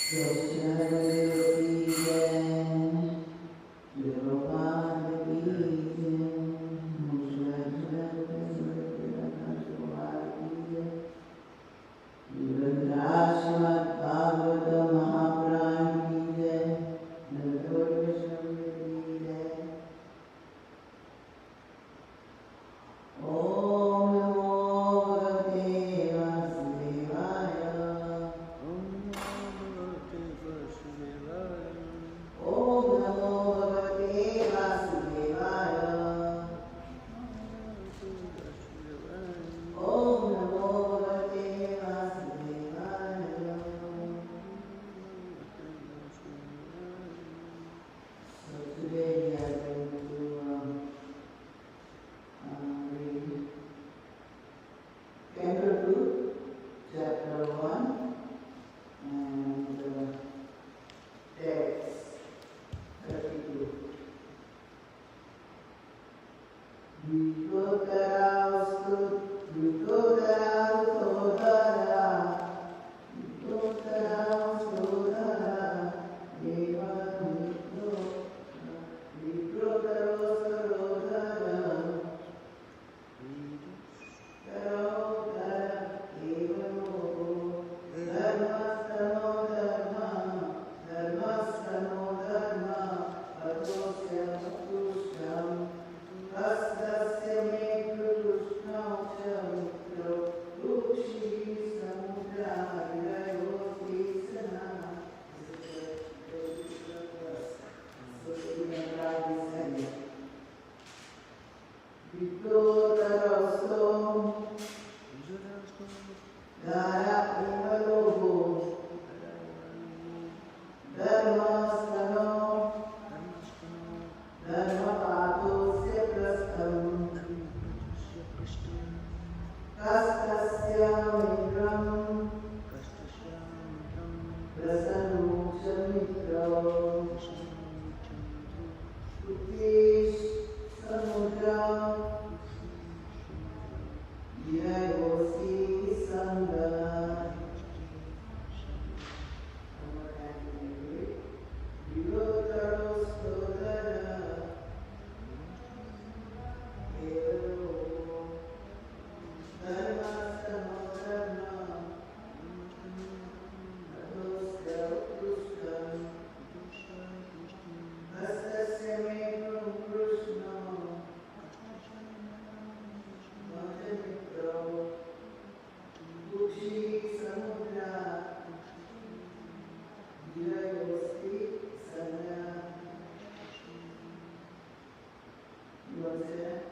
Śhrīmad-Bhāgavatam Mahapuran की जय। ओम नमो भगवते वासुदेवाय। ओम नमो भगवते वासुदेवाय। ओम नमो भगवते वासुदेवाय। So today we are going to read Canto 2, Chapter 1, and text 32. Vipotarastu, Vipotaraustodara, Vipotaraustodara, Deva Vipro, Viprotarostarodara, Tarodara, Devano, Dharmastano Dharma, Dharmastano Dharma, Padosya Purusham, Kastasya me Purushnacha Mitro, Ukshi Samudra Virayosti Sana. So we can try this again. Vipotarasto Dara Imalobo Dharmastano Dharmapatosya Prastham Kastasya Mitram Prasanuksha Mitra Ukesh Samudra Virayosi Sangha. Vivotarostodara Evalo Dharmastano Dharma Adosya Utrushtam Hastasya me Krishna Vajamitro Ukshi Samudra Virayosti Sangha. You want to say that?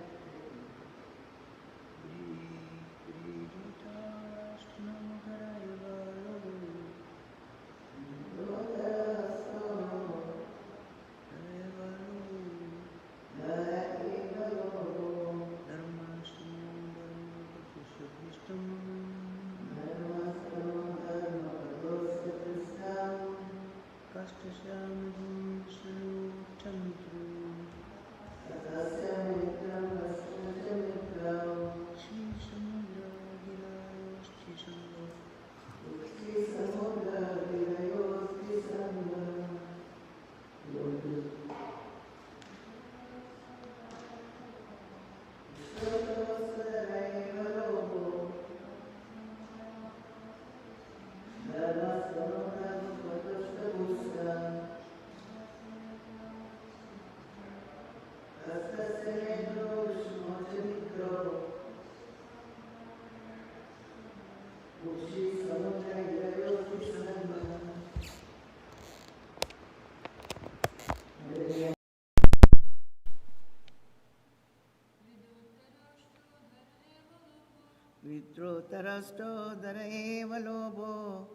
Vitrotarastodara eva lobo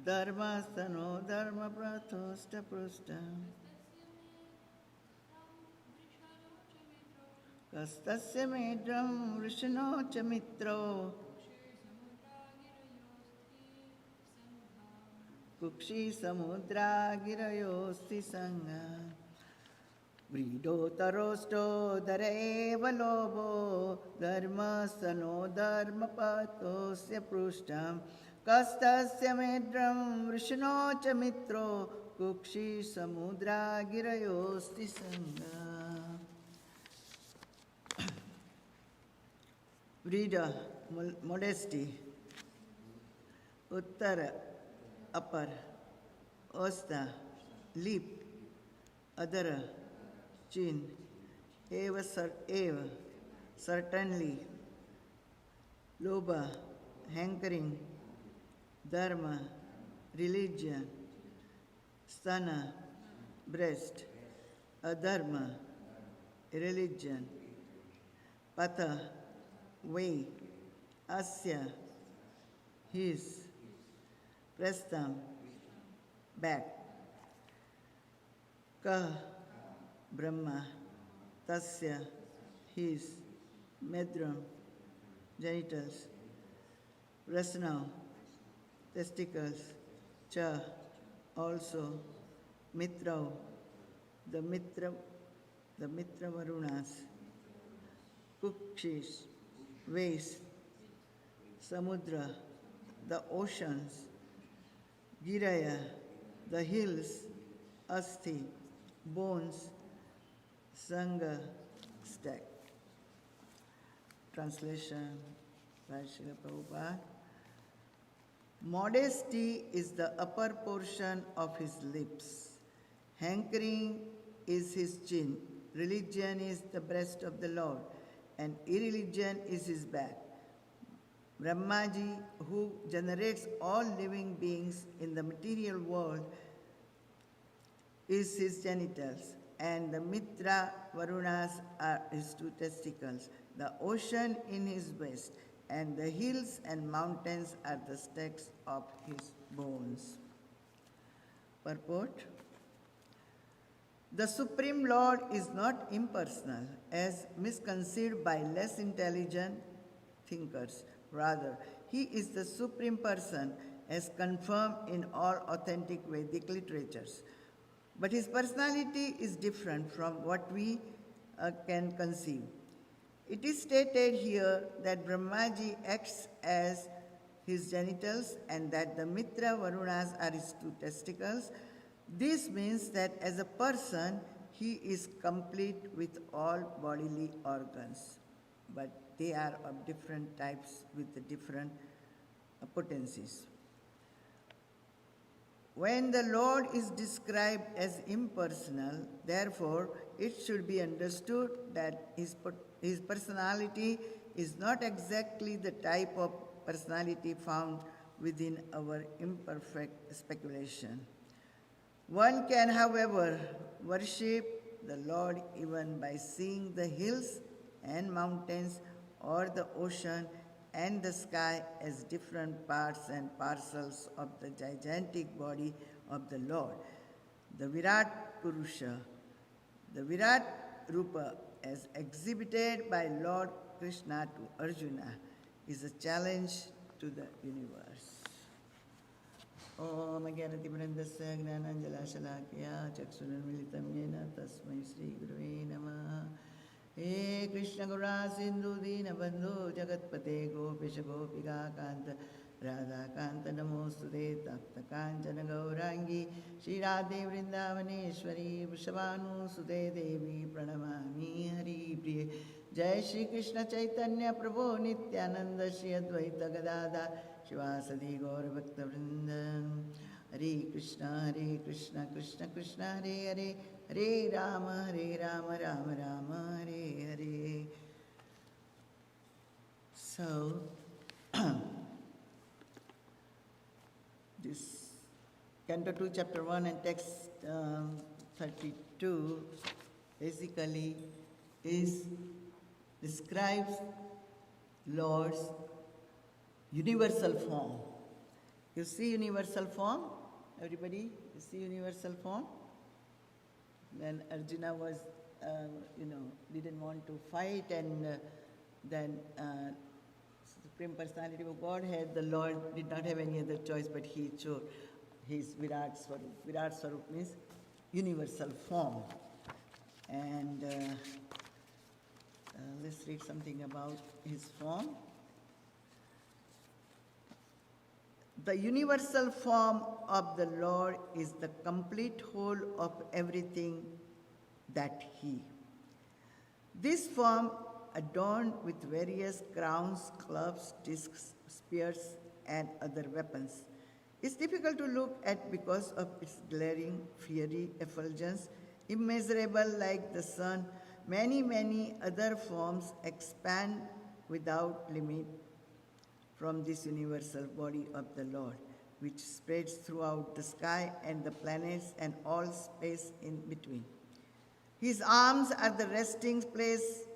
Dharmastano Dharma Prathosta Prusta Kastasya Medram Vrishano cha Mitro Kukshi Samudra Girayosti Sangha. Vridotarosto dareva lobo dharmasano dharmapatosya prushtam kastasya medram vrishno cha mitro kukshi samudra girayosti sangha. Vrida, modesty. Uttara, upper. Osta, lip. Adara, chin. Eva, certainly. Loba, hankering. Dharma, religion. Sthana, breast. Adharma, religion. Pata, way. Asya, his. Prastham, back. Ka, Brahma. Tasya, his. Medram, genitals. Rasna, testicles. Cha, also. Mitra, the Mitra Varunas. Kukshis, waves. Samudra, the oceans. Giraya, the hills. Asti, bones. Sangha, stack. Translation by Srila Prabhupada. Modesty is the upper portion of his lips. Hankering is his chin. Religion is the breast of the Lord. And irreligion is his back. Brahmaji, who generates all living beings in the material world, is his genitals, and the Mitra Varunas are his two testicles, the ocean in his waist, and the hills and mountains are the stacks of his bones. Purport. The Supreme Lord is not impersonal, as misconceived by less intelligent thinkers. Rather, he is the Supreme Person, as confirmed in all authentic Vedic literatures. But his personality is different from what we can conceive. It is stated here that Brahmaji acts as his genitals and that the Mitra Varunas are his two testicles. This means that as a person, he is complete with all bodily organs, but they are of different types with the different potencies. When the Lord is described as impersonal, therefore, it should be understood that his personality is not exactly the type of personality found within our imperfect speculation. One can, however, worship the Lord even by seeing the hills and mountains or the ocean and the sky as different parts and parcels of the gigantic body of the Lord. The Virat Purusha, the Virat Rupa as exhibited by Lord Krishna to Arjuna, is a challenge to the universe. Om Agyanati Brandasya Gnananjala Shalakya Chakshunamilitam Yena Tasmai Shri Gurave Namaha. He Krishna Gura Sindhu Dina Bandhu Jagatpate Gopisha Gopika Kanta Radha Kanta Namostude Tapta Kanchana Gaurangi Shri Radhe Vrindavaneshwari Vrishabhanu Sude Devi Pranamami Hari Priye Jai Shri Krishna Chaitanya Prabhu Nityananda Shri Advaita Gadada Shivasadi Gaur Bhakta Vrindam Hare Krishna Krishna Krishna Hare Hare Hare Rama Rama Rama Hare Hare. So, this Canto 2, Chapter 1 and text 32 basically describes Lord's universal form. You see universal form? Everybody, you see universal form? Then Arjuna was, didn't want to fight, and then Supreme Personality of Godhead, the Lord did not have any other choice, but he chose his Virat Swarup. Virat Swarup means universal form. And let's read something about his form. The universal form of the Lord is the complete whole of everything that He. This form, adorned with various crowns, clubs, discs, spears, and other weapons, is difficult to look at because of its glaring, fiery effulgence, immeasurable like the sun. Many other forms expand without limit from this universal body of the Lord, which spreads throughout the sky and the planets and all space in between. His arms are the resting place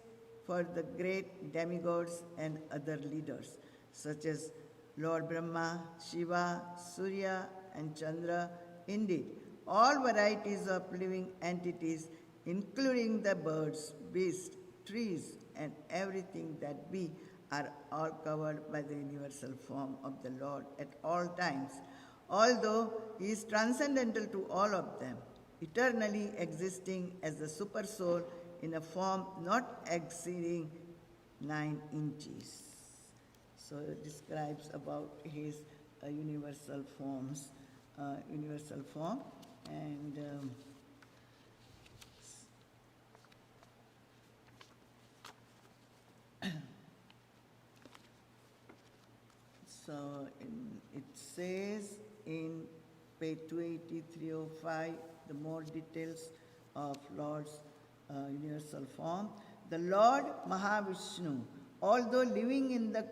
for the great demigods and other leaders, such as Lord Brahma, Shiva, Surya, and Chandra. Indeed, all varieties of living entities, including the birds, beasts, trees, and everything that be, are all covered by the universal form of the Lord at all times, although He is transcendental to all of them, eternally existing as the super soul in a form not exceeding 9 inches. So it describes about his universal form, and so it says in page 28305, the more details of Lord's universal form. The Lord Mahavishnu, although living in the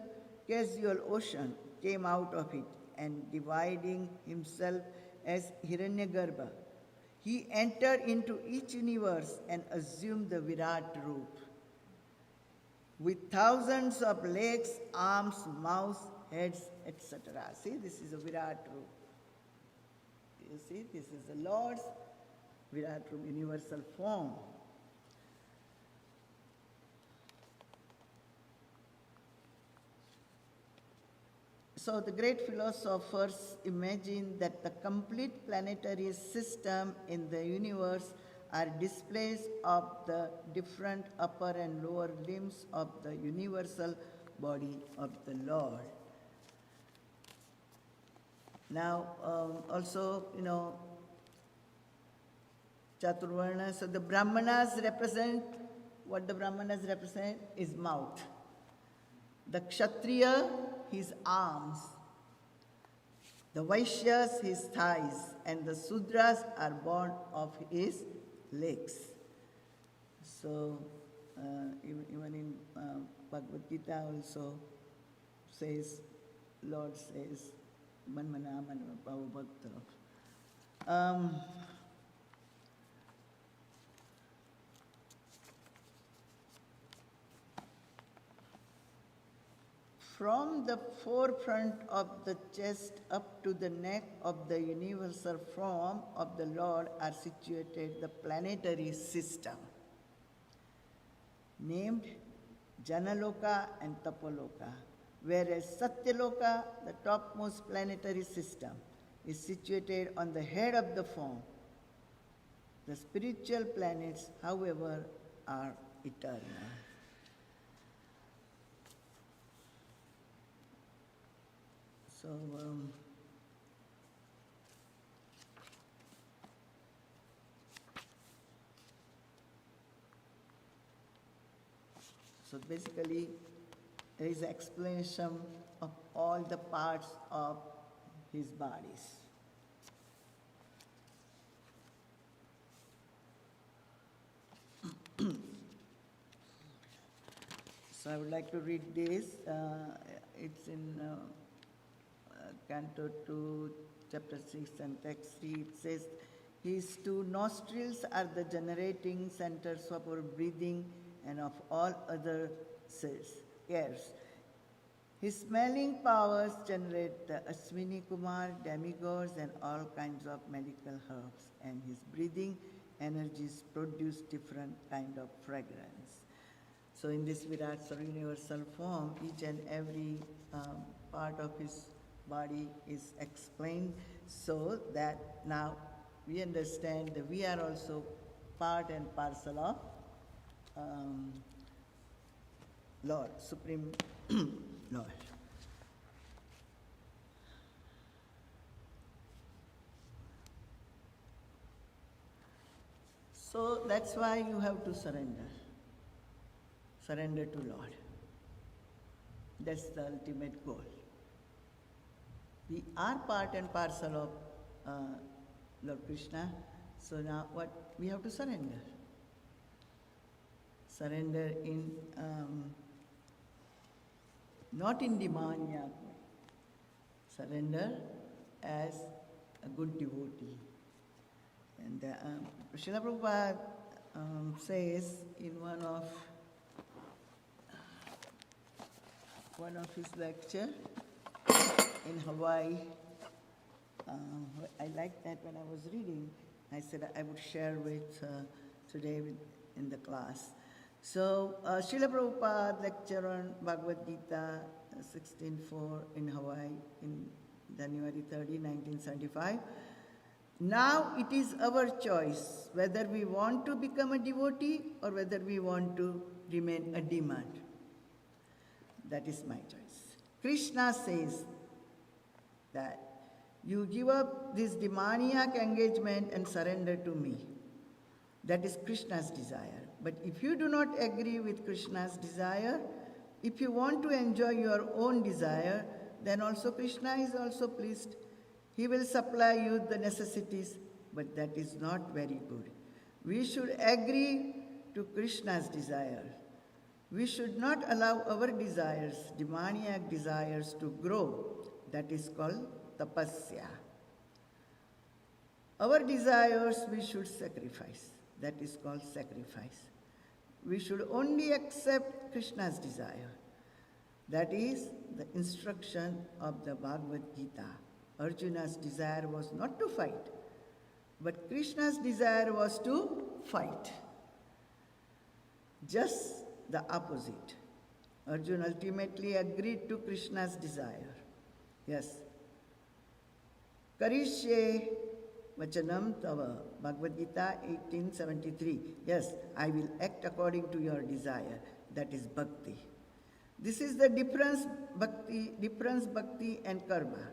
casual ocean, came out of it and dividing himself as Hiranyagarbha, he entered into each universe and assumed the Virat Roop. With thousands of legs, arms, mouths, heads, etc. See, this is a Virat Roop. You see, this is the Lord's Virat Roop, universal form. So the great philosophers imagine that the complete planetary system in the universe are displays of the different upper and lower limbs of the universal body of the Lord. Now, also, Chaturvarna, so the Brahmanas represent, what the Brahmanas represent is mouth. The Kshatriya, his arms. The Vaishyas, his thighs. And the Sudras are born of his legs. So, even in Bhagavad Gita also says, Lord says, Manmana Manmana Bhakta. From the forefront of the chest up to the neck of the universal form of the Lord are situated the planetary system, named Janaloka and Tapaloka, whereas Satyaloka, the topmost planetary system, is situated on the head of the form. The spiritual planets, however, are eternal. So basically, there is an explanation of all the parts of his bodies. So I would like to read this. It's in Canto 2, Chapter 6 and Text 3. It says, his two nostrils are the generating centers of our breathing and of all other airs. His smelling powers generate the Ashwini Kumar, demigods, and all kinds of medical herbs. And his breathing energies produce different kind of fragrance. So in this Virat universal form, each and every part of his body is explained so that now we understand that we are also part and parcel of Lord, Supreme Lord. So that's why you have to surrender. Surrender to Lord. That's the ultimate goal. We are part and parcel of Lord Krishna, so now what? We have to surrender. Surrender in, not in demanya, surrender as a good devotee. And Srila Prabhupada says in one of his lecture in Hawaii, I liked that when I was reading. I said I would share with today in the class. So Srila Prabhupada lecture on Bhagavad Gita 16.4 in Hawaii in January 30, 1975. Now it is our choice whether we want to become a devotee or whether we want to remain a demon. That is my choice. Krishna says that you give up this demoniac engagement and surrender to me. That is Krishna's desire. But if you do not agree with Krishna's desire, if you want to enjoy your own desire, then also Krishna is also pleased. He will supply you the necessities, but that is not very good. We should agree to Krishna's desire. We should not allow our desires, demoniac desires, to grow. That is called tapasya. Our desires we should sacrifice. That is called sacrifice. We should only accept Krishna's desire. That is the instruction of the Bhagavad Gita. Arjuna's desire was not to fight, but Krishna's desire was to fight. Just the opposite. Arjuna ultimately agreed to Krishna's desire. Yes. Karishye vachanam tava. Bhagavad Gita 1873. Yes, I will act according to your desire. That is bhakti. This is the difference bhakti and karma.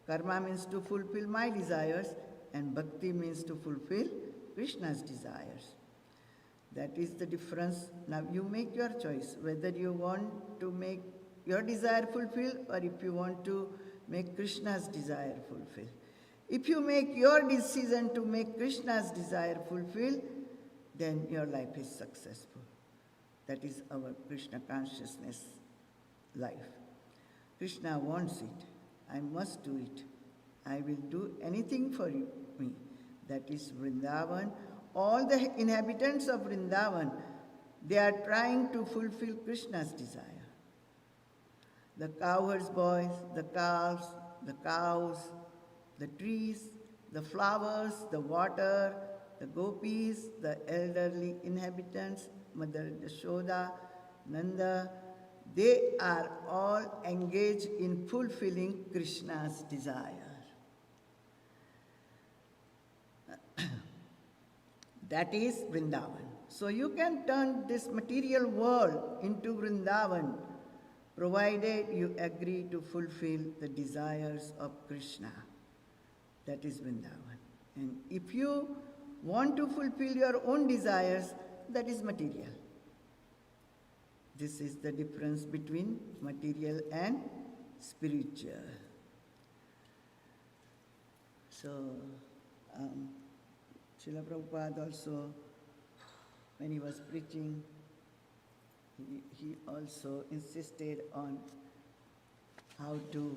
Karma means to fulfill my desires, and bhakti means to fulfill Krishna's desires. That is the difference. Now you make your choice, whether you want to make your desire fulfilled or if you want to make Krishna's desire fulfilled. If you make your decision to make Krishna's desire fulfilled, then your life is successful. That is our Krishna consciousness life. Krishna wants it. I must do it. I will do anything for me. That is Vrindavan. All the inhabitants of Vrindavan, they are trying to fulfill Krishna's desire. The cowherds' boys, the calves, the cows, the trees, the flowers, the water, the gopis, the elderly inhabitants, Mother Yashoda, Nanda, they are all engaged in fulfilling Krishna's desire. That is Vrindavan. So you can turn this material world into Vrindavan, provided you agree to fulfill the desires of Krishna. That is Vrindavan. And if you want to fulfill your own desires, that is material. This is the difference between material and spiritual. So, Srila Prabhupada also, when he was preaching, he also insisted on how to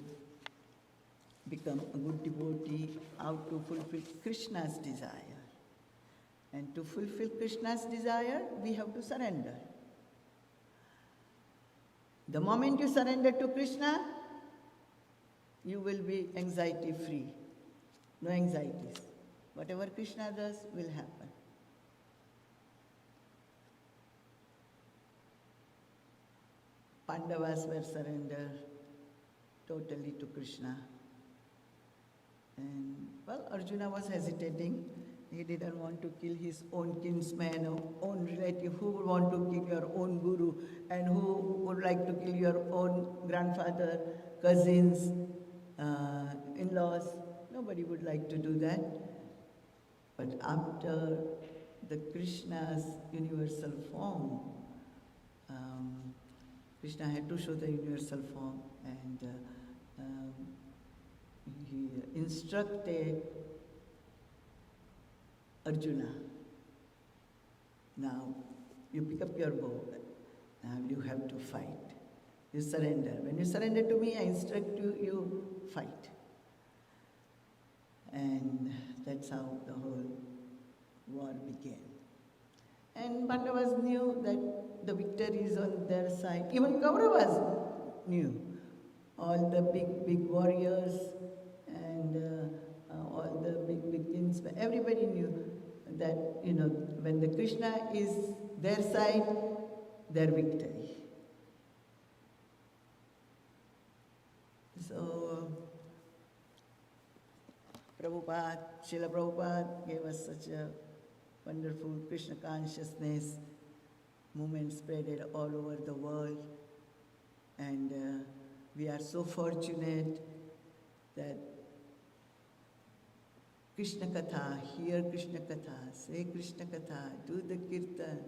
become a good devotee, how to fulfill Krishna's desire. And to fulfill Krishna's desire, we have to surrender. The moment you surrender to Krishna, you will be anxiety-free. No anxieties. Whatever Krishna does will happen. Pandavas were surrendered totally to Krishna. And, well, Arjuna was hesitating. He didn't want to kill his own kinsman or own relative. Who would want to kill your own guru? And who would like to kill your own grandfather, cousins, in-laws? Nobody would like to do that. But after the Krishna's universal form, Krishna had to show the universal form, and he instructed Arjuna, now you pick up your bow, now you have to fight. You surrender. When you surrender to me, I instruct you, you fight. And that's how the whole war began. And Pandavas knew that the victory is on their side. Even Kauravas knew. All the big warriors and all the big kings, everybody knew that, when the Krishna is their side, their victory. So, Srila Prabhupada gave us such a wonderful Krishna consciousness movement spread all over the world. And we are so fortunate that Krishna Katha, hear Krishna Katha, say Krishna Katha, do the Kirtan,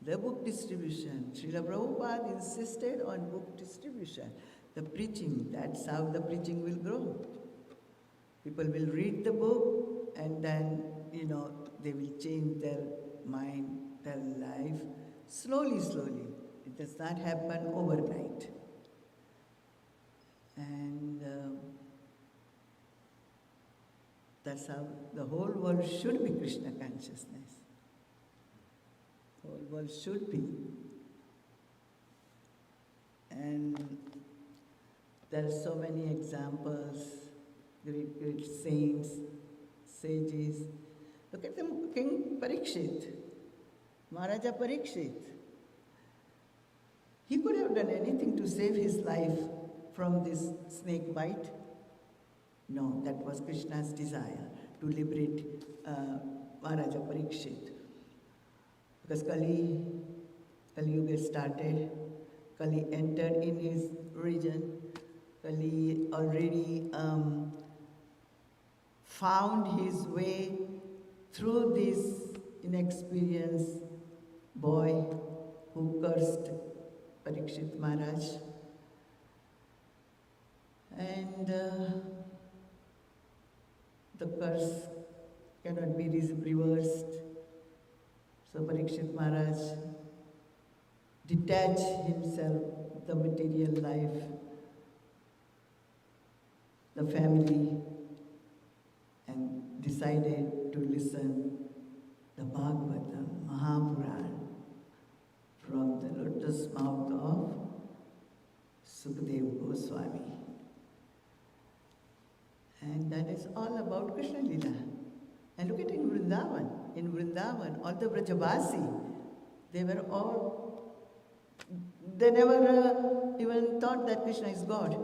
the book distribution. Srila Prabhupada insisted on book distribution. The preaching, that's how the preaching will grow. People will read the book and then, they will change their mind, their life, slowly. It does not happen overnight. And that's how the whole world should be Krishna consciousness. The whole world should be. And there are so many examples, great saints, sages. Look at them, King Parikshit, Maharaja Parikshit. He could have done anything to save his life from this snake bite. No, that was Krishna's desire to liberate Maharaja Parikshit. Because Kali Yuga started, Kali entered in his region. Kali already found his way through this inexperienced boy who cursed Parikshit Maharaj. And the curse cannot be reversed. So Parikshit Maharaj detached himself from the material life, the family, and decided to listen the Bhagavatam, Mahapuran, from the lotus mouth of Sukadeva Goswami. And that is all about Krishna Lila. And look at in Vrindavan. In Vrindavan, all the Vrajabasi, they never even thought that Krishna is God.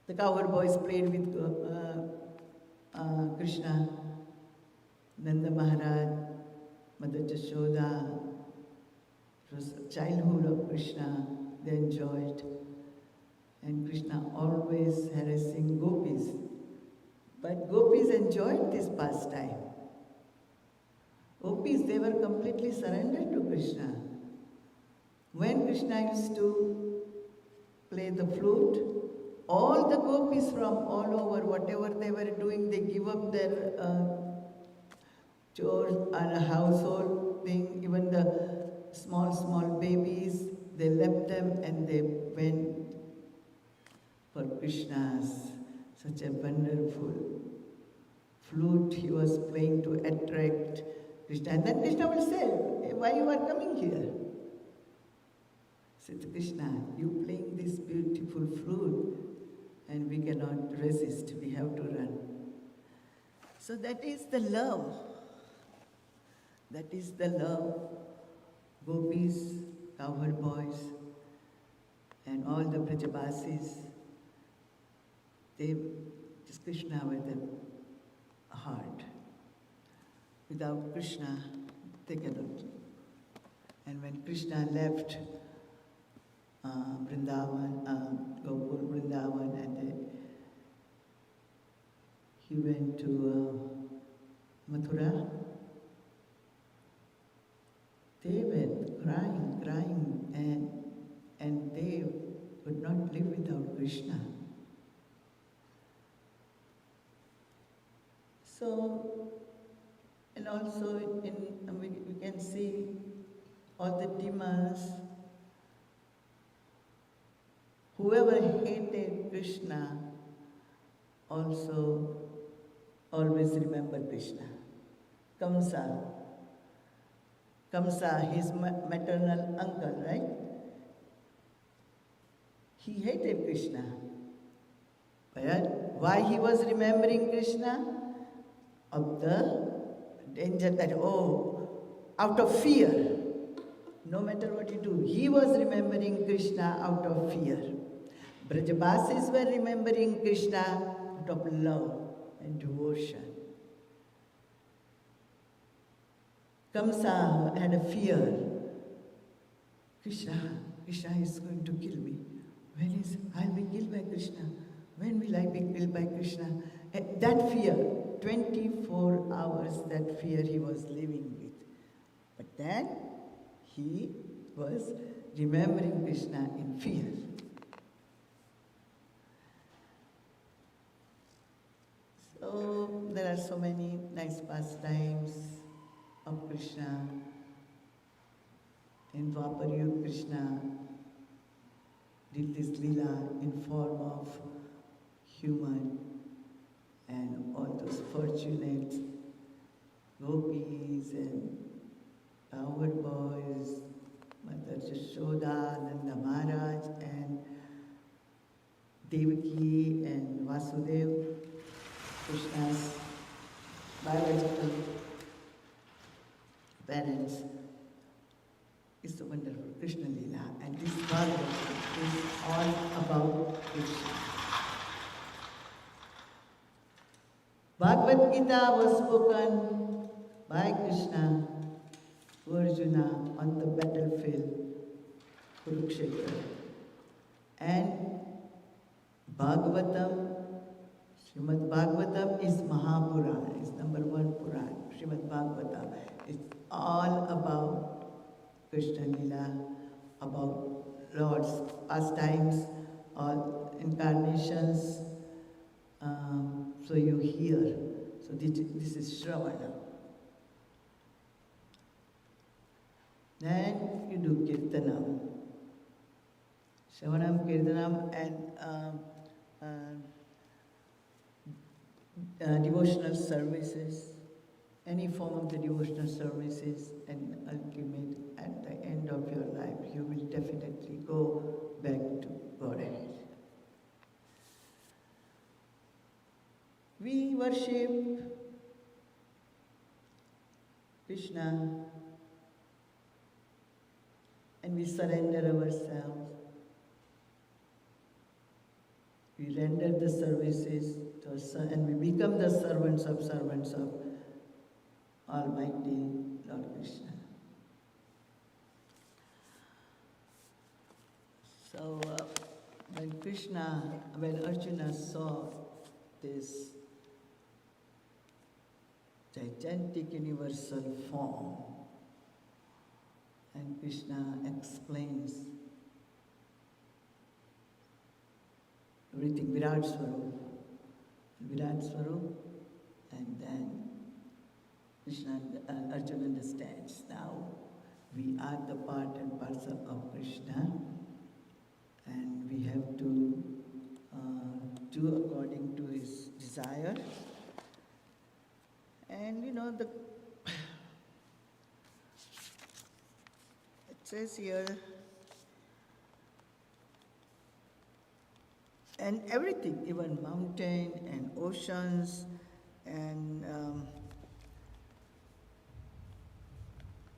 The cowherd boys played with Krishna, Nanda Maharaj, Mother Jashoda. It was the childhood of Krishna, they enjoyed. And Krishna always harassing gopis. But gopis enjoyed this pastime. Gopis, they were completely surrendered to Krishna. When Krishna used to play the flute, all the gopis from all over, whatever they were doing, they give up their chores and a household thing, even the small babies, they left them and they went for Krishna's such a wonderful flute he was playing to attract Krishna. And then Krishna will say, hey, why you are coming here? Said Krishna, you playing this beautiful flute and we cannot resist, we have to run. So that is the love. That is the love. Gopis, cowherd boys, and all the Brajabasis, they just Krishna with their heart. Without Krishna, they cannot live. And when Krishna left Vrindavan, Gokul Vrindavan, and he went to Mathura, they were crying, and they could not live without Krishna. So, and also we can see all the demons, whoever hated Krishna also always remember Krishna. Kamsa, his maternal uncle, right? He hated Krishna. But why he was remembering Krishna? Of the danger that, out of fear. No matter what you do, he was remembering Krishna out of fear. Brajabasis were remembering Krishna out of love and devotion. Kamsa had a fear. Krishna is going to kill me. I'll be killed by Krishna. When will I be killed by Krishna? That fear, 24 hours, that fear he was living with. But then he was remembering Krishna in fear. So there are so many nice pastimes of Krishna. In Dwapar Yuga, Krishna did this lila in form of human, and all those fortunate gopis and cowherd boys, Mother Yashoda, Nanda Maharaj, and Devaki and Vasudev, Krishna's biological parents. It's so wonderful, Krishna Lila, and this Bhagavatam is all about Krishna. Bhagavad Gita was spoken by Krishna to Arjuna on the battlefield, Kurukshetra. And Bhagavatam, Śhrīmad-Bhāgavatam is Mahapurana, is number one Purana. Śrīmad-Bhāgavatam is all about Krishna Lila, about Lord's pastimes or incarnations. So you hear. So this is Shravana. Then you do Kirtanam. Shravanam, Kirtanam, and devotional services, any form of the devotional services, and ultimate, at the end of your life, you will definitely go back to Godhead. We worship Krishna and we surrender ourselves. We render the services and we become the servants of Almighty Lord Krishna. So when Arjuna saw this gigantic universal form, and Krishna explains everything, Virat Swarup, and then Arjuna understands now we are the part and parcel of Krishna, and we have to do according to his desire. And it says here, and everything, even mountain and oceans and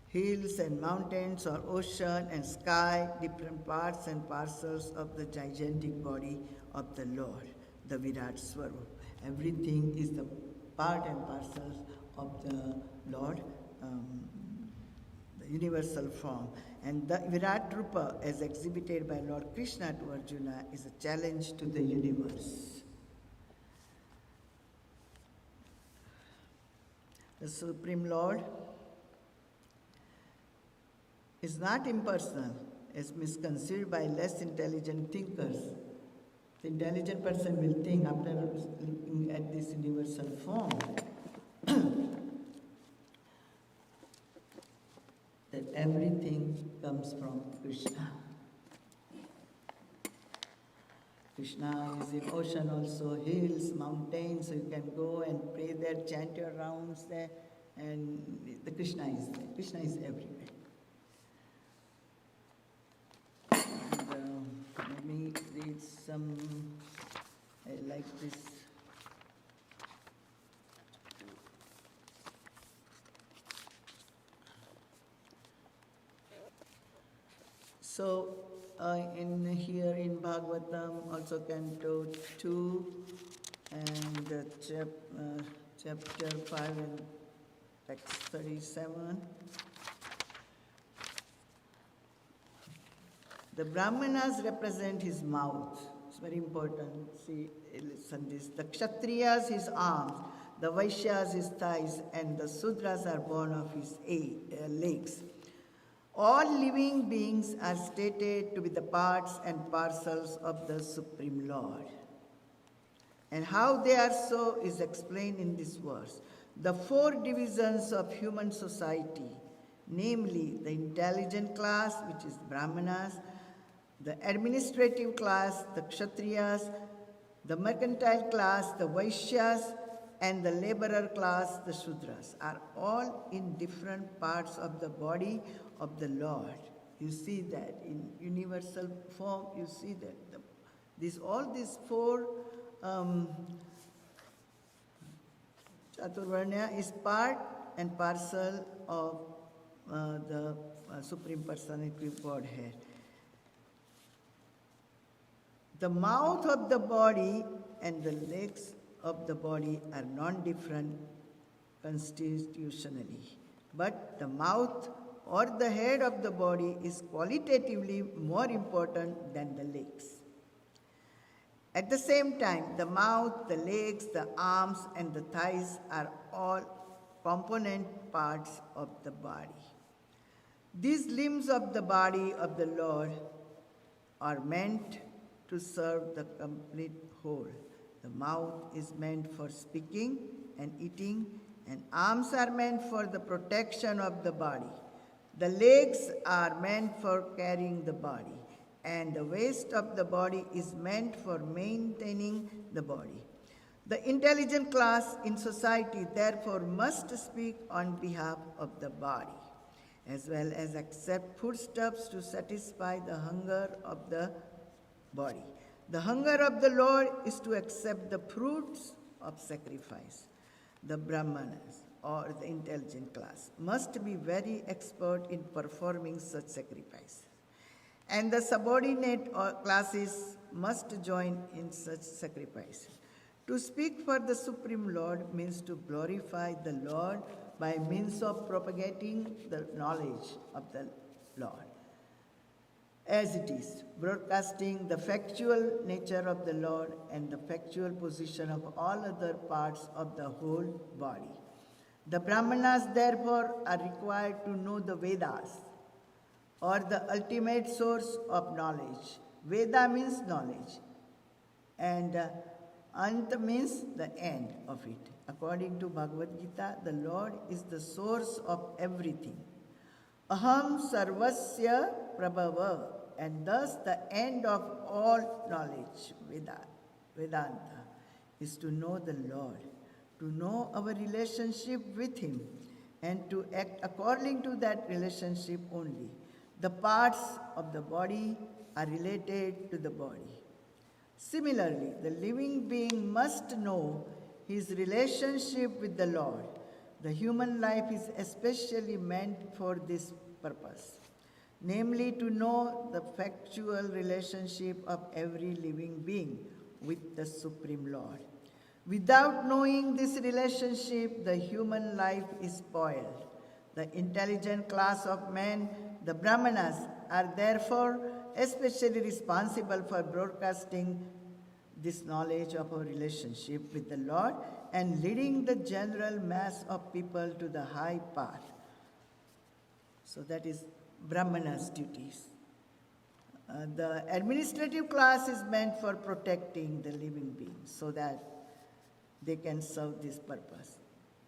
hills and mountains or ocean and sky, different parts and parcels of the gigantic body of the Lord, the Virat Swarup. Everything is the part and parcels of the Lord, the universal form. And the Virat Rupa, as exhibited by Lord Krishna to Arjuna, is a challenge to the universe. The Supreme Lord is not impersonal, as misconceived by less intelligent thinkers. The intelligent person will think, after looking at this universal form, that everything comes from Krishna. Krishna is in ocean also, hills, mountains, so you can go and pray there, chant your rounds there, and the Krishna is there. Krishna is everywhere. And, let me read some, I like this. So, in here in Bhagavatam, also Canto 2 and chapter 5 and text 37. The Brahmanas represent his mouth. It's very important. See, listen this. The Kshatriyas his arms, the Vaishyas his thighs, and the Sudras are born of his legs. All living beings are stated to be the parts and parcels of the Supreme Lord. And how they are so is explained in this verse. The four divisions of human society, namely the intelligent class, which is Brahmanas, the administrative class, the Kshatriyas, the mercantile class, the Vaishyas, and the laborer class, the Shudras, are all in different parts of the body of the Lord. You see that in universal form, you see that all these four Chaturvarnya is part and parcel of the Supreme Personality of Godhead. The mouth of the body and the legs of the body are non-different constitutionally, but the mouth or the head of the body is qualitatively more important than the legs. At the same time, the mouth, the legs, the arms, and the thighs are all component parts of the body. These limbs of the body of the Lord are meant to serve the complete whole. The mouth is meant for speaking and eating, and arms are meant for the protection of the body. The legs are meant for carrying the body, and the waist of the body is meant for maintaining the body. The intelligent class in society therefore must speak on behalf of the body, as well as accept foodstuffs to satisfy the hunger of the body. The hunger of the Lord is to accept the fruits of sacrifice. The Brahmanas, or the intelligent class, must be very expert in performing such sacrifices. And the subordinate classes must join in such sacrifices. To speak for the Supreme Lord means to glorify the Lord by means of propagating the knowledge of the Lord, as it is, broadcasting the factual nature of the Lord and the factual position of all other parts of the whole body. The Brahmanas, therefore, are required to know the Vedas, or the ultimate source of knowledge. Veda means knowledge, and Anta means the end of it. According to Bhagavad Gita, the Lord is the source of everything. Aham sarvasya prabhava, and thus the end of all knowledge, Vedanta, is to know the Lord, to know our relationship with Him, and to act according to that relationship only. The parts of the body are related to the body. Similarly, the living being must know his relationship with the Lord. The human life is especially meant for this purpose, namely to know the factual relationship of every living being with the Supreme Lord. Without knowing this relationship, the human life is spoiled. The intelligent class of men, the Brahmanas, are therefore especially responsible for broadcasting this knowledge of our relationship with the Lord and leading the general mass of people to the high path. So that is Brahmana's duties. The administrative class is meant for protecting the living beings so that they can serve this purpose.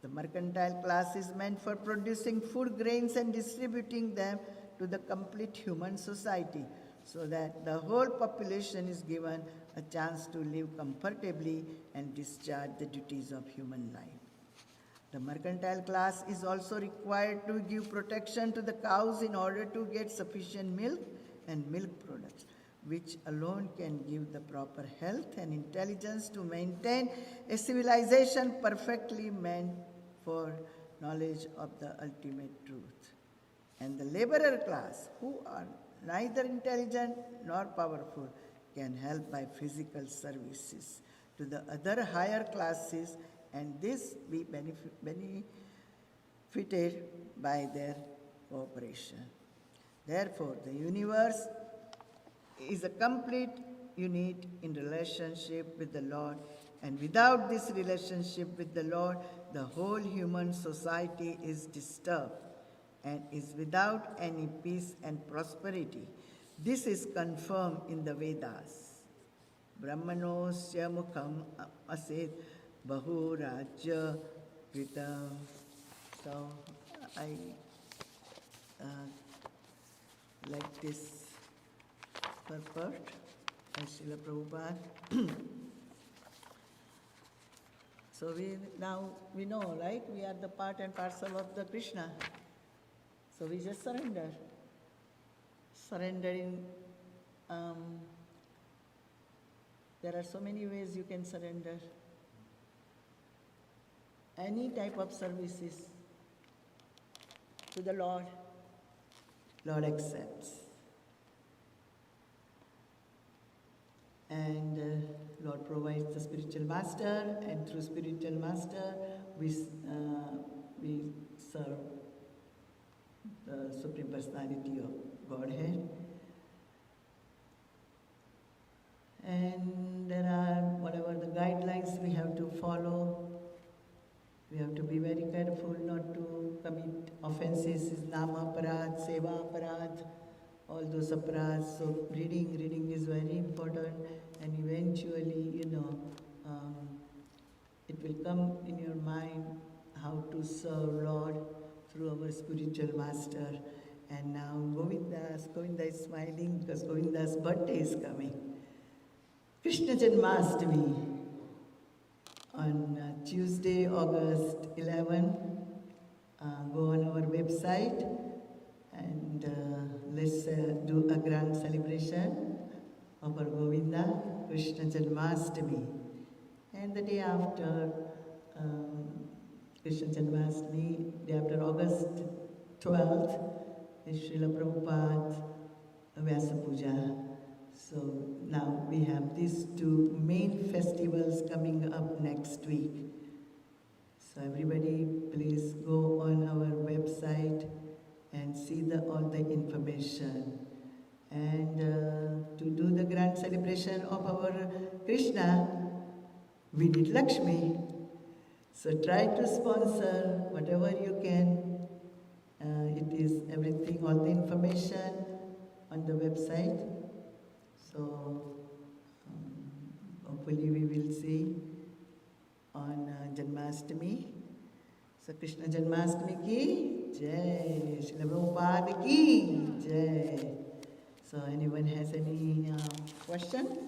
The mercantile class is meant for producing food grains and distributing them to the complete human society so that the whole population is given a chance to live comfortably and discharge the duties of human life. The mercantile class is also required to give protection to the cows in order to get sufficient milk and milk products, which alone can give the proper health and intelligence to maintain a civilization perfectly meant for knowledge of the ultimate truth. And the laborer class, who are neither intelligent nor powerful, can help by physical services to the other higher classes, and this be benefited by their cooperation. Therefore, the universe is a complete unit in relationship with the Lord, and without this relationship with the Lord, the whole human society is disturbed and is without any peace and prosperity. This is confirmed in the Vedas. Brahmanosya mukham aset bahu rajya kritam. So I like this purport by Srila Prabhupada. So we know, right? We are the part and parcel of the Krishna. So we just surrender. Surrender in, there are so many ways you can surrender. Any type of services to the Lord, Lord accepts. And Lord provides the spiritual master, and through spiritual master we serve the Supreme Personality of Godhead. And there are whatever the guidelines we have to follow. We have to be very careful not to commit offenses, nama aparad, seva aparad, all those aparads. So reading is very important, and eventually, it will come in your mind how to serve Lord through our spiritual master. And now Govinda is smiling because Govinda's birthday is coming. Krishna Janmashtami on Tuesday, August 11. Go on our website and let's do a grand celebration of our Govinda, Krishna Janmashtami. And the day after Krishna Janmashtami, day after August 12th, is Srila Prabhupada Vyasa Puja. So now we have these two main festivals coming up next week. So everybody please go on our website and see all the information. And to do the grand celebration of our Krishna, we need Lakshmi. So try to sponsor whatever you can. It is everything, all the information on the website. So hopefully we will see on Janmashtami. So Krishna Janmashtami ki Jai, Srila Prabhupada ki Jai. So anyone has any question?